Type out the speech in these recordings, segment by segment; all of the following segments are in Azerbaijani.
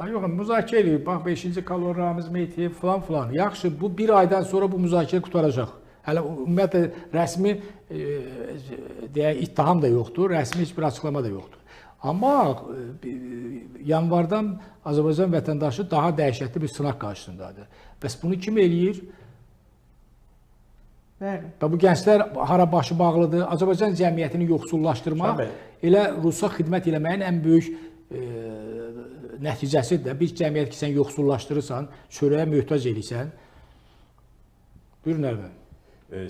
Yox, müzakirə edirik. Bax 5-ci kaloriramız meytiyi falan filan. Yaxşı, bu bir aydan sonra bu müzakirə qutaracaq. Hələ ümumiyyətlə rəsmi deyək ittiham da yoxdur, rəsmi heç bir açıqlama da yoxdur. Amma yanvardan Azərbaycan vətəndaşı daha dəhşətli bir sınaq qarşısındadır. Bəs bunu kim eləyir? Bəli. Bu gənclər hara başı bağlıdır. Azərbaycan cəmiyyətini yoxsullaşdırmaq elə Rusa xidmət eləməyin ən böyük nəticəsidir də. Bir cəmiyyət ki, sən yoxsullaşdırırsan, çörəyə möhtac eləyirsən. Buyurun Əlvin.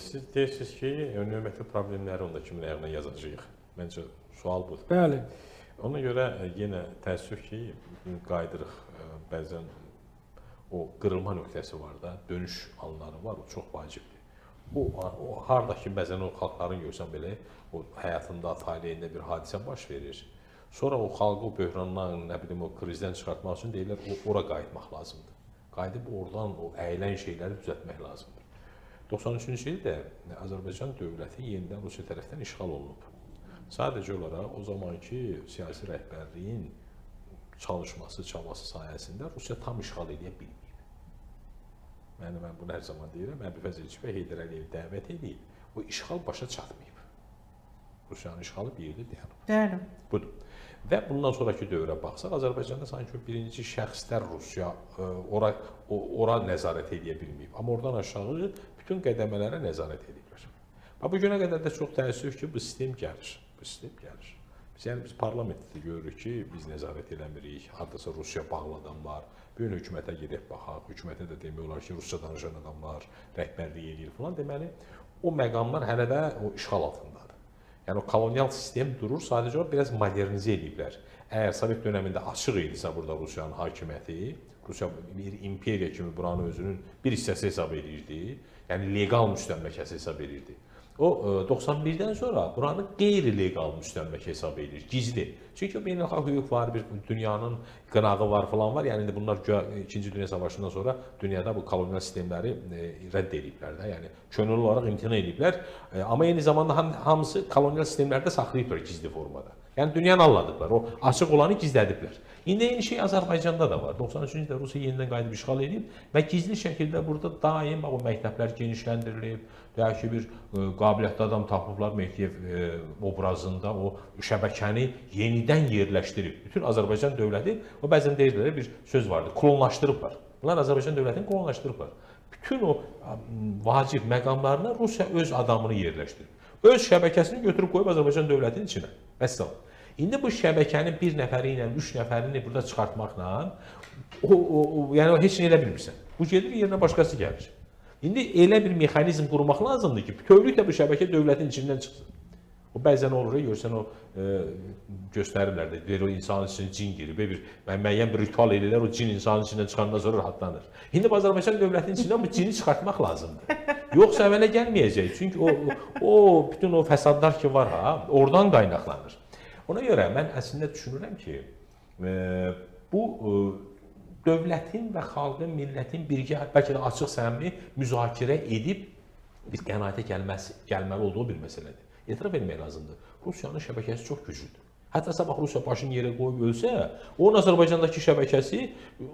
Siz deyirsiniz ki, növbəti problemləri onda kimin ayağına yazacağıq? Məncə sual budur. Bəli. Ona görə yenə təəssüf ki, qayıdırıq bəzən o qırılma nöqtəsi var da, dönüş anları var, o çox vacibdir. O harda ki, bəzən o xalqların görsən belə, o həyatında, taleyində bir hadisə baş verir. Sonra o xalqı o böhrandan, nə bilim, o krizdən çıxartmaq üçün deyirlər, ora qayıtmaq lazımdır. Qayıdıb oradan o əyilən şeyləri düzəltmək lazımdır. 93-cü ildə Azərbaycan dövləti yenidən Rusiya tərəfdən işğal olunub. Sadəcə olaraq o zamanki siyasi rəhbərliyin çalışması, çabası sayəsində Rusiya tam işğal edə bilməyib. Mən bunu hər zaman deyirəm, Əbu Fəzl və Heydər Əliyev dəvət edib, o işğal başa çatmayıb. Rusiyanın işğalı bir yerdə dayanıb. Bəli. Budur. Və bundan sonraki dövrə baxsaq, Azərbaycanda sanki birinci şəxslər Rusiya ora nəzarət edə bilməyib. Amma oradan aşağı bütün qədəmələrə nəzarət ediblər. Bu günə qədər də çox təəssüf ki, bu sistem gəlir. Biz parlamentdə görürük ki, biz nəzarət eləmirik, hardasa Rusiya bağlı adam var. Bu gün hökumətə gedib baxaq, hökumətə də demək olar ki, Rusça danışan adamlar rəhbərlik edir falan. Deməli, o məqamlar hələ də o işğal altındadır. Yəni o kolonial sistem durur, sadəcə o biraz modernizə ediblər. Əgər Sovet dönəmində açıq idisə burada Rusiyanın hakimiyyəti, Rusiya bir imperiya kimi buranı özünün bir hissəsi hesab edirdi, yəni legal müstəmləkəsi hesab edirdi. O 91-dən sonra buranı qeyri-legal müstəmləkə hesab edir, gizli. Çünki beynəlxalq hüquq var, bir dünyanın qınağı var falan var. Yəni bunlar 2-ci Dünya Savaşından sonra dünyada bu kolonial sistemləri rədd ediblər də. Yəni könüllü olaraq imtina ediblər. Amma eyni zamanda hamısı kolonial sistemlərdə saxlayıblar gizli formada. Yəni dünyanı anladıblar, o açıq olanı gizlədiblər. İndi eyni şey Azərbaycanda da var. 93-cü ildə Rusiya yenidən qayıdıb işğal edib və gizli şəkildə burada daim o məktəblər genişləndirilib, deyək ki, bir qabiliyyətli adam tapıblar Mehdiyev obrazında o şəbəkəni yenidən yerləşdirib. Bütün Azərbaycan dövləti, o bəzən deyirlər, bir söz vardır, klonlaşdırıblar. Bunlar Azərbaycan dövlətini klonlaşdırıblar. Bütün o vacib məqamlarına Rusiya öz adamını yerləşdirib. Öz şəbəkəsini götürüb qoyub Azərbaycan dövlətinin içinə. Vəssalam. İndi bu şəbəkənin bir nəfəri ilə, 3 nəfərini burada çıxartmaqla, yəni heç nə elə bilmirsən. Bu gedir, yerinə başqası gəlir. İndi elə bir mexanizm qurmaq lazımdır ki, bütövlüklə bu şəbəkə dövlətin içindən çıxsın. O bəzən olur, görsən o göstərirlər də, deyir o insanın içində cin girib, müəyyən bir ritual edirlər, o cin insanın içindən çıxandan sonra rahatlanır. İndi Azərbaycan dövlətinin içindən bu cini çıxartmaq lazımdır. Yoxsa əmələ gəlməyəcək. Çünki bütün o fəsadlar ki var, oradan qaynaqlanır. Ona görə mən əslində düşünürəm ki, bu dövlətin və xalqın, millətin birgə, bəlkə də açıq səmimi müzakirə edib bir qənaətə gəlməli olduğu bir məsələdir. Etiraf etmək lazımdır. Rusiyanın şəbəkəsi çox güclüdür. Hətta sabah Rusiya başını yerə qoyub ölsə, onun Azərbaycandakı şəbəkəsi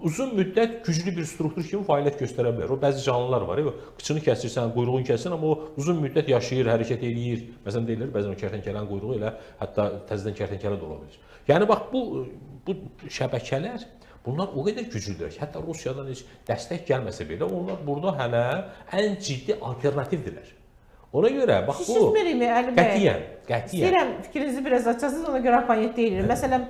uzun müddət güclü bir struktur kimi fəaliyyət göstərə bilər. O bəzi canlılar var, qıçını kəsirsən, quyruğunu kəsirsən, amma o uzun müddət yaşayır, hərəkət eləyir. Məsələn deyirlər, bəzən o kərtənkələnin quyruğu elə hətta təzədən kərtənkələ də ola bilir. Yəni bax bu şəbəkələr bunlar o qədər güclüdür ki, hətta Rusiyadan heç dəstək gəlməsə belə, onlar burada hələ ən ciddi alternativdirlər. Ona görə bax bu qətiyyən. İstəyirəm fikrinizi biraz açasınız, ona görə apanyet deyilir. Məsələn,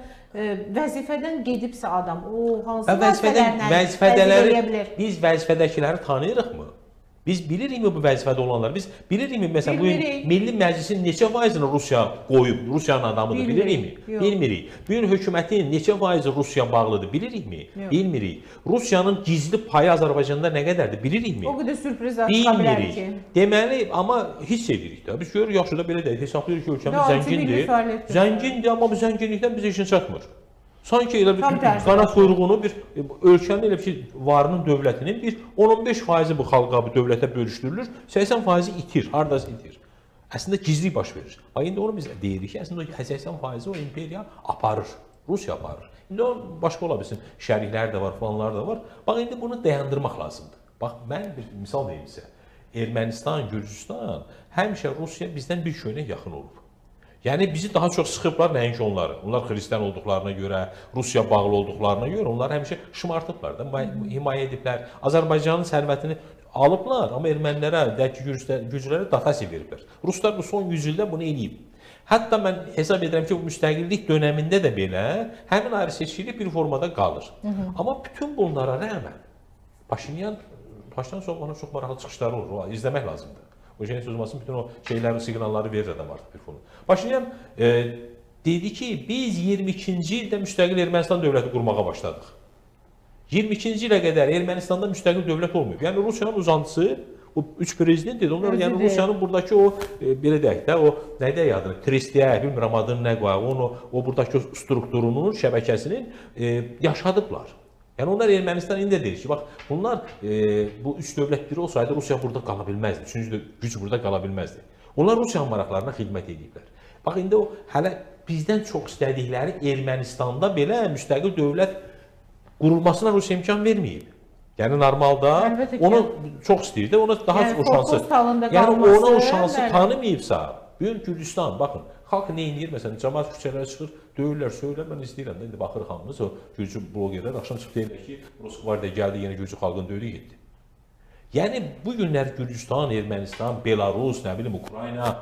vəzifədən gedibsə adam, o hansı vəzifələrlə eləyə bilər? Biz vəzifədəkiləri tanıyırıqmı? Biz bilirikmi bu vəzifədə olanlar? Biz bilirikmi məsələn bu Milli Məclisin neçə faizini Rusiya qoyub, Rusiyanın adamıdır, bilirikmi? Bilmirik. Bu gün hökumətin neçə faizi Rusiya bağlıdır, bilirikmi? Bilmirik. Rusiyanın gizli payı Azərbaycanda nə qədərdir, bilirikmi? O qədər sürprizlər çıxa bilər ki. Deməli, amma hiss edirik də. Biz görürük, yaxşı da belə deyək, hesablayırıq ki, ölkəmiz zəngindir. Zəngindir, amma bu zənginlikdən bizə işin çatmır. Sanki elə bir qanat quyruğunu bir ölkənin elə bir varının dövlətinin bir 10-15% bu xalqa, bu dövlətə bölüşdürülür, 80% itir, hardasa itir. Əslində gizli baş verir. Bax, indi onu biz deyirik ki, əslində 80% o imperiya aparır, Rusiya aparır. İndi o başqa ola bilsin, şəriklər də var, falanlar da var. Bax, indi bunu dayandırmaq lazımdır. Bax, mən bir misal deyim sizə. Ermənistan, Gürcüstan həmişə Rusiya bizdən bir köynək yaxın olub. Yəni bizi daha çox sıxıblar, nəinki onları. Onlar xristian olduqlarına görə, Rusiya bağlı olduqlarına görə onları həmişə şımartıblar da, himayə ediblər. Azərbaycanın sərvətini alıblar, amma ermənilərə, gürcülərə dotasiya veriblər. Ruslar bu son 100 ildə bunu eləyib. Hətta mən hesab edirəm ki, bu müstəqillik dönəmində də belə həmin ayrı-seçkilik bir formada qalır. Amma bütün bunlara rəğmən Paşinyan başdan sonra ona çox maraqlı çıxışları olur, izləmək lazımdır. O şeyin sözülməsin, bütün o şeylərin, siqnalları verir adam artıq bir fonu. Paşinyan dedi ki, biz 22-ci ildə müstəqil Ermənistan dövləti qurmağa başladıq. 22-ci ilə qədər Ermənistanda müstəqil dövlət olmayıb. Yəni Rusiyanın uzantısı, o 3 prezident dedi, onlar yəni Rusiyanın buradakı o, belə deyək də, o nə deyək adını, tristiyyə, bilmirəm adını nə qoyaq, o buradakı strukturunun, şəbəkəsinin yaşadıblar. Yəni onlar Ermənistan indi də deyir ki, bax bunlar bu üç dövlət biri olsaydı Rusiya burada qala bilməzdi. Üçüncü güc burada qala bilməzdi. Onlar Rusiyanın maraqlarına xidmət ediblər. Bax indi o hələ bizdən çox istədikləri Ermənistanda belə müstəqil dövlət qurulmasına Rusiya imkan verməyib. Yəni normalda onu çox istəyir də, ona daha o şansı. Yəni ona o şansı tanımayıbsa, bugün Gürcüstan, baxın, xalq nə edir? Məsələn, cəmaət küçələrə çıxır, döyürlər, söyürlər. Mən istəyirəm də, indi baxırıq hamımız, o Gürcü blogerlər axşam çıxıb deyirlər ki, Moskvada gəldi, yenə Gürcü xalqını döyürü getdi. Yəni, bu günlər Gürcüstan, Ermənistan, Belarus, nə bilim, Ukrayna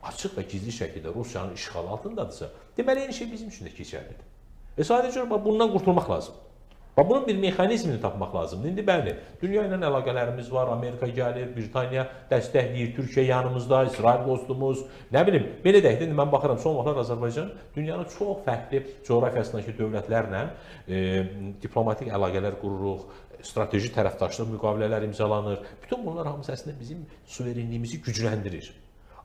açıq və gizli şəkildə Rusiyanın işğal altındadırsa, deməli, eyni şey bizim üçün də keçərlidir. Sadəcə bundan qurtulmaq lazım. Bunun bir mexanizmini tapmaq lazımdır. İndi bəli, dünya ilə əlaqələrimiz var, Amerika gəlir, Britaniya dəstəkləyir, Türkiyə yanımızda, İsrail dostumuz, nə bilim, belə deyək, indi mən baxıram, son vaxtlar Azərbaycan dünyanın çox fərqli coğrafiyasındakı dövlətlərlə diplomatik əlaqələr qururuq, strateji tərəfdaşlıq müqavilələr imzalanır. Bütün bunlar hamısı əslində bizim suverenliyimizi gücləndirir.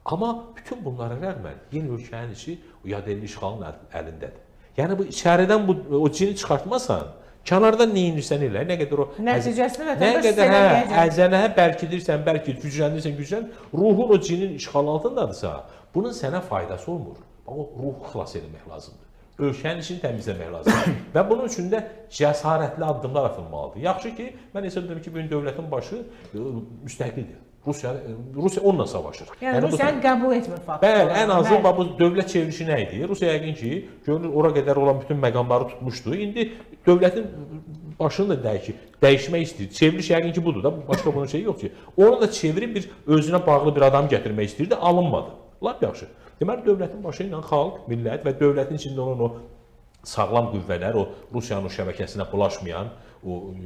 Amma bütün bunlara rəğmən yeni ölkənin içi yadelli işğalın əlindədir. Yəni, bu içəridən o cini çıxartmasan, kənardan nə inirsən elə, nə qədər o nəticəsini nə qədər əzənəhə bərkidirsən, gücləndirsən, ruhun o cinin işğal altındadırsa, bunun sənə faydası olmur. O ruhu xilas etmək lazımdır. Ölkənin içini təmizləmək lazımdır. Və bunun üçün də cəsarətli addımlar atılmalıdır. Yaxşı ki, mən hesab edirəm ki, bugün dövlətin başı müstəqildir. Rusiya onunla savaşır. Yəni Rusiyanı qəbul etmir faktı. Bəli, ən azı bu dövlət çevrilişi nə idi? Rusiya yəqin ki, görünür ora qədər olan bütün məqamları tutmuşdu. İndi dövlətin başını da dəyişmək istəyir. Çevriliş yəqin ki, budur da, başqa bunun şeyi yox ki. Onu da çevirib bir özünə bağlı bir adam gətirmək istəyirdi, alınmadı. Lap yaxşı. Deməli, dövlətin başı ilə xalq, millət və dövlətin içində olan o sağlam qüvvələr, o Rusiyanın şəbəkəsinə bulaşmayan, o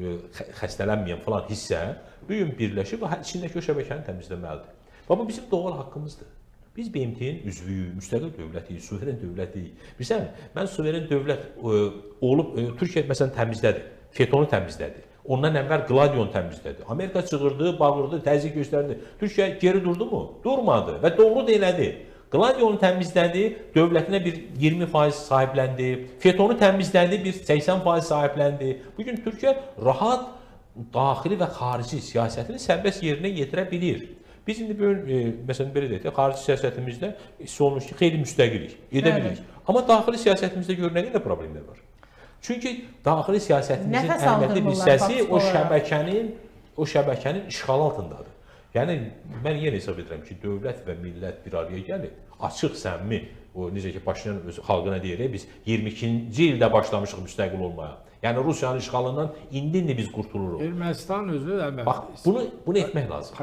xəstələnməyən falan hissə bugün birləşib və içindəki o şəbəkəni təmizləməlidir. Və bu bizim doğal haqqımızdır. Biz BMT-nin üzvüyük, müstəqil dövlətik, suveren dövlətik. Bilirsən, mən suveren dövlət olub, Türkiyə məsələn təmizlədi, FETÖ-nü təmizlədi. Ondan əvvəl Gladionu təmizlədi. Amerika çığırdı, bağırdı, təzyiq göstərdi. Türkiyə geri durdu mu? Durmadı və doğru da elədi. Gladionu təmizlədi, dövlətinə bir 20% sahibləndi, FETÖ-nü təmizlədi, bir 80% sahibləndi. Bugün Türkiyə rahat daxili və xarici siyasətini sərbəst yerinə yetirə bilir. Biz indi məsələn belə deyək, xarici siyasətimizdə hiss olmuş ki, xeyli müstəqilik edə bilirik. Amma daxili siyasətimizdə görünən də problemlər var. Çünki daxili siyasətimizin əhəmiyyətli bir hissəsi o şəbəkənin işğal altındadır. Yəni, mən yenə hesab edirəm ki, dövlət və millət bir araya gəlib, açıq, səmimi, necə ki, Paşinyan öz xalqına deyərək, biz 22-ci ildə başlamışıq müstəqil olmaya. Yəni, Rusiyanın işğalından indi biz qurtuluruq. Ermənistan özü, bax, bunu etmək lazım.